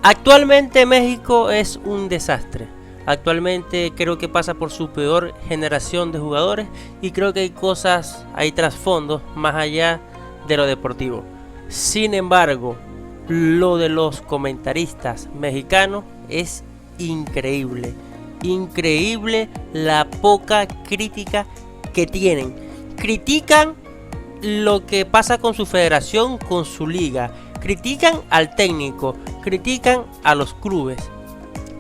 Actualmente México es un desastre. Actualmente creo que pasa por su peor generación de jugadores y creo que hay cosas, hay trasfondos más allá de lo deportivo. Sin embargo, lo de los comentaristas mexicanos es increíble. Increíble la poca crítica que tienen. Critican lo que pasa con su federación, con su liga. Critican al técnico, critican a los clubes,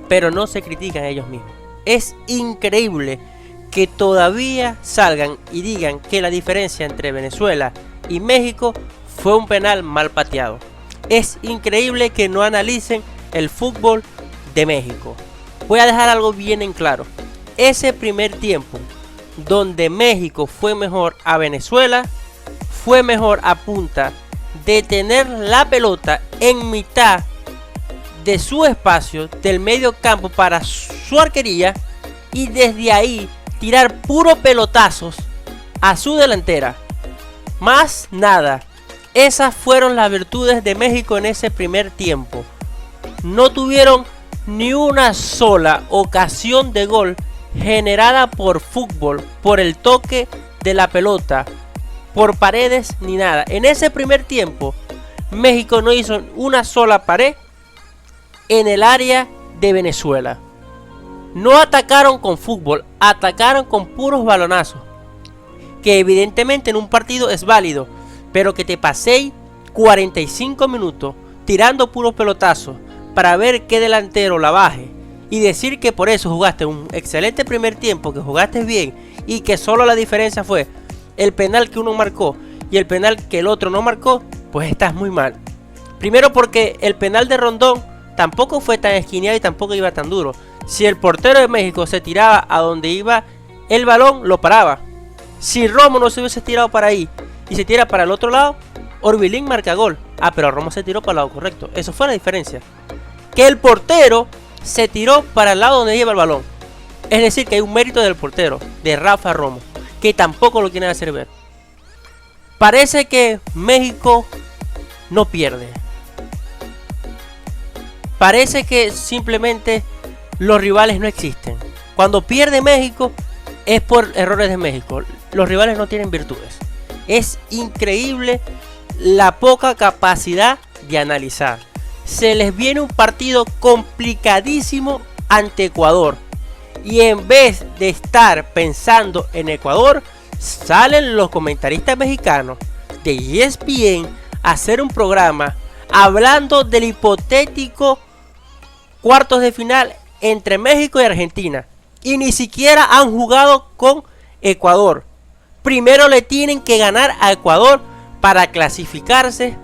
pero no se critican a ellos mismos. Es increíble que todavía salgan y digan que la diferencia entre Venezuela y México fue un penal mal pateado. Es increíble que no analicen el fútbol de México. Voy a dejar algo bien en claro. Ese primer tiempo donde México fue mejor a Venezuela, fue mejor a punta de tener la pelota en mitad de su espacio del medio campo para su arquería y desde ahí tirar puros pelotazos a su delantera. Más nada. Esas fueron las virtudes de México en ese primer tiempo. No tuvieron ni una sola ocasión de gol generada por fútbol, por el toque de la pelota, por paredes ni nada. En ese primer tiempo México no hizo una sola pared en el área de Venezuela. No atacaron con fútbol, atacaron con puros balonazos, que evidentemente en un partido es válido, pero que te paséis 45 minutos tirando puros pelotazos para ver qué delantero la baje y decir que por eso jugaste un excelente primer tiempo, que jugaste bien y que solo la diferencia fue el penal que uno marcó y el penal que el otro no marcó, pues estás muy mal. Primero porque el penal de Rondón tampoco fue tan esquineado y tampoco iba tan duro. Si el portero de México se tiraba a donde iba el balón, lo paraba. Si Romo no se hubiese tirado para ahí y se tira para el otro lado, Orbelín marca gol. Ah, pero Romo se tiró para el lado correcto. Eso fue la diferencia. Que el portero se tiró para el lado donde iba el balón. Es decir, que hay un mérito del portero, de Rafa Romo, que tampoco lo quieren hacer ver. Parece que México no pierde. Parece que simplemente los rivales no existen. Cuando pierde México es por errores de México. Los rivales no tienen virtudes. Es increíble la poca capacidad de analizar. Se les viene un partido complicadísimo ante Ecuador. Y en vez de estar pensando en Ecuador, salen los comentaristas mexicanos de ESPN a hacer un programa hablando del hipotético cuartos de final entre México y Argentina. Y ni siquiera han jugado con Ecuador. Primero le tienen que ganar a Ecuador para clasificarse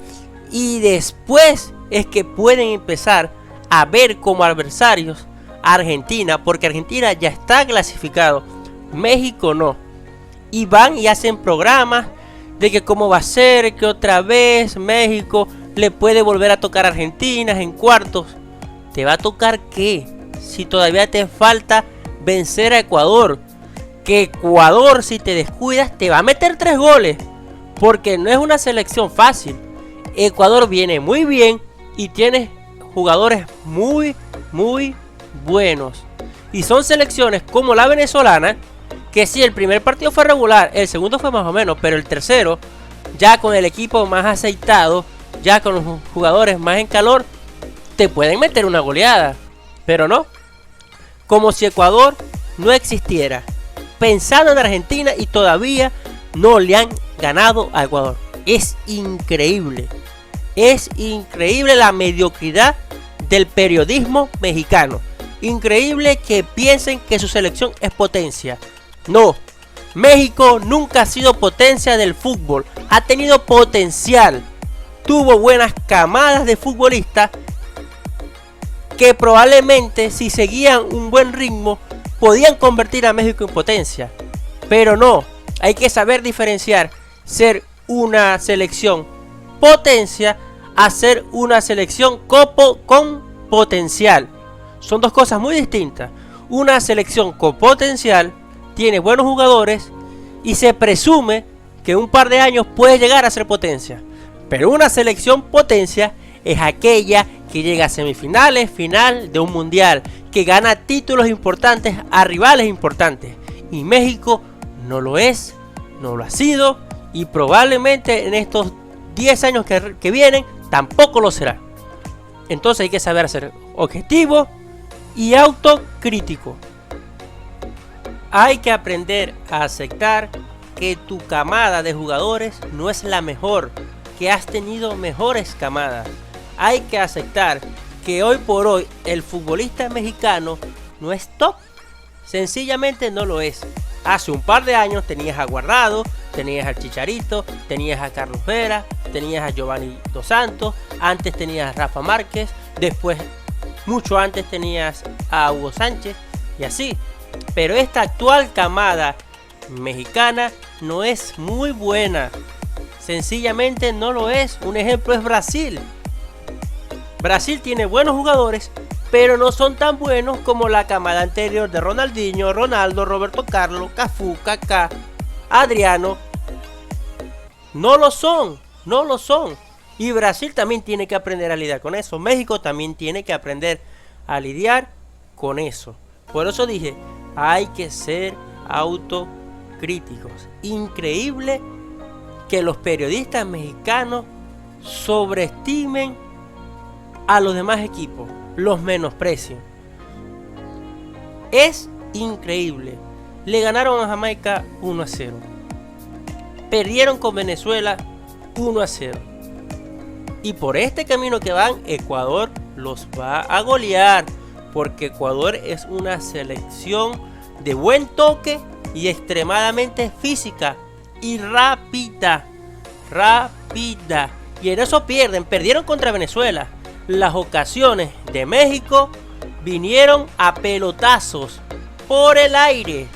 y después es que pueden empezar a ver como adversarios a Argentina, porque Argentina ya está clasificado, México no. Y van y hacen programas de que cómo va a ser, que otra vez México le puede volver a tocar a Argentina en cuartos. ¿Te va a tocar qué? Si todavía te falta vencer a Ecuador. Que Ecuador, si te descuidas, te va a meter 3 goles. Porque no es una selección fácil. Ecuador viene muy bien y tiene jugadores muy buenos. Y son selecciones como la venezolana, que si el primer partido fue regular, el segundo fue más o menos, pero el tercero, ya con el equipo más aceitado, ya con los jugadores más en calor, te pueden meter una goleada. Pero no, como si Ecuador no existiera, pensando en Argentina y todavía no le han ganado a Ecuador. Es increíble la mediocridad del periodismo mexicano. Increíble que piensen que su selección es potencia. No, México nunca ha sido potencia del fútbol. Ha tenido potencial. Tuvo buenas camadas de futbolistas que probablemente, si seguían un buen ritmo, podían convertir a México en potencia. Pero no, hay que saber diferenciar ser una selección potencia a ser una selección con potencial. Son dos cosas muy distintas. Una selección con potencial tiene buenos jugadores y se presume que en un par de años puede llegar a ser potencia. Pero una selección potencia es aquella que llega a semifinales, final de un mundial, que gana títulos importantes a rivales importantes. Y México no lo es, no lo ha sido, y probablemente en estos 10 años que vienen tampoco lo será. Entonces hay que saber ser objetivo y autocrítico. Hay que aprender a aceptar que tu camada de jugadores no es la mejor, que has tenido mejores camadas. Hay que aceptar que hoy por hoy el futbolista mexicano no es top. Sencillamente no lo es. Hace un par de años tenías a Guardado, tenías al Chicharito, tenías a Carlos Vera, tenías a Giovanni Dos Santos, antes tenías a Rafa Márquez, después, mucho antes tenías a Hugo Sánchez y así. Pero esta actual camada mexicana no es muy buena. Sencillamente no lo es. Un ejemplo es Brasil. Brasil tiene buenos jugadores, pero no son tan buenos como la camada anterior de Ronaldinho, Ronaldo, Roberto Carlos, Cafú, Kaká, Adriano. No lo son, no lo son. Y Brasil también tiene que aprender a lidiar con eso. México también tiene que aprender a lidiar con eso. Por eso dije, hay que ser autocríticos. Increíble que los periodistas mexicanos sobreestimen a los demás equipos, los menosprecien. Es increíble. Le ganaron a Jamaica 1-0. Perdieron con Venezuela 1-0. Y por este camino que van, Ecuador los va a golear. Porque Ecuador es una selección de buen toque y extremadamente física y rápida. Y en eso perdieron contra Venezuela. Las ocasiones de México vinieron a pelotazos por el aire.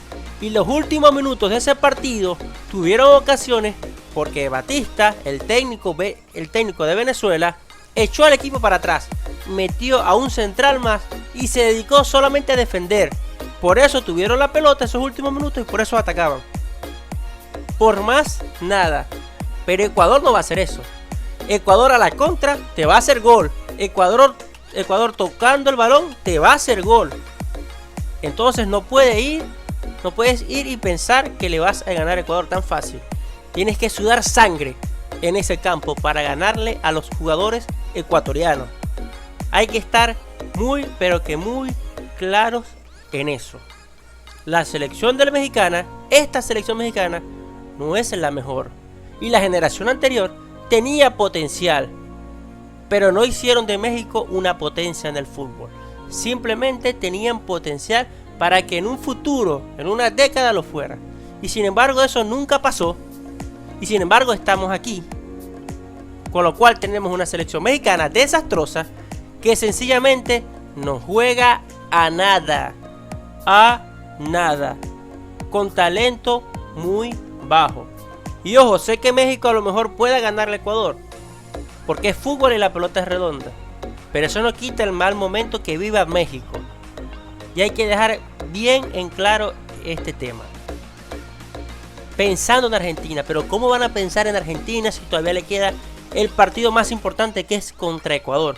Y los últimos minutos de ese partido tuvieron ocasiones porque Batista, el técnico de Venezuela, echó al equipo para atrás, metió a un central más y se dedicó solamente a defender. Por eso tuvieron la pelota esos últimos minutos y por eso atacaban. Por más nada. Pero Ecuador no va a hacer eso. Ecuador a la contra te va a hacer gol. Ecuador tocando el balón te va a hacer gol. Entonces no puedes ir y pensar que le vas a ganar a Ecuador tan fácil. Tienes que sudar sangre en ese campo para ganarle a los jugadores ecuatorianos. Hay que estar muy, pero que muy claros en eso. La selección de la mexicana, esta selección mexicana, no es la mejor. Y la generación anterior tenía potencial, pero no hicieron de México una potencia en el fútbol. Simplemente tenían potencial para que en un futuro, en una década lo fuera. Y sin embargo eso nunca pasó. Y sin embargo estamos aquí. Con lo cual tenemos una selección mexicana desastrosa que sencillamente no juega a nada. A nada. Con talento muy bajo. Y ojo, sé que México a lo mejor pueda ganarle a Ecuador, porque es fútbol y la pelota es redonda. Pero eso no quita el mal momento que viva México. Y hay que dejar bien en claro este tema. Pensando en Argentina, pero ¿cómo van a pensar en Argentina si todavía le queda el partido más importante, que es contra Ecuador?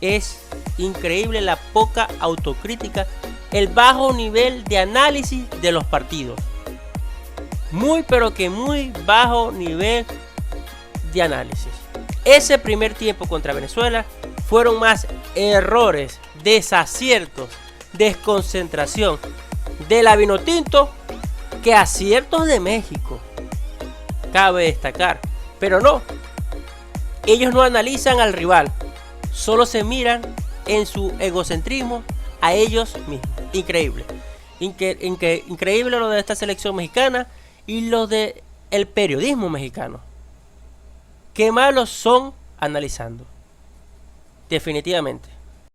Es increíble la poca autocrítica, el bajo nivel de análisis de los partidos. Muy pero que muy bajo nivel de análisis. Ese primer tiempo contra Venezuela fueron más errores, desaciertos, desconcentración de la Vinotinto que aciertos de México. Cabe destacar, pero no. Ellos no analizan al rival, solo se miran en su egocentrismo a ellos mismos. Increíble. Increíble lo de esta selección mexicana y lo de el periodismo mexicano. Qué malos son analizando. Definitivamente.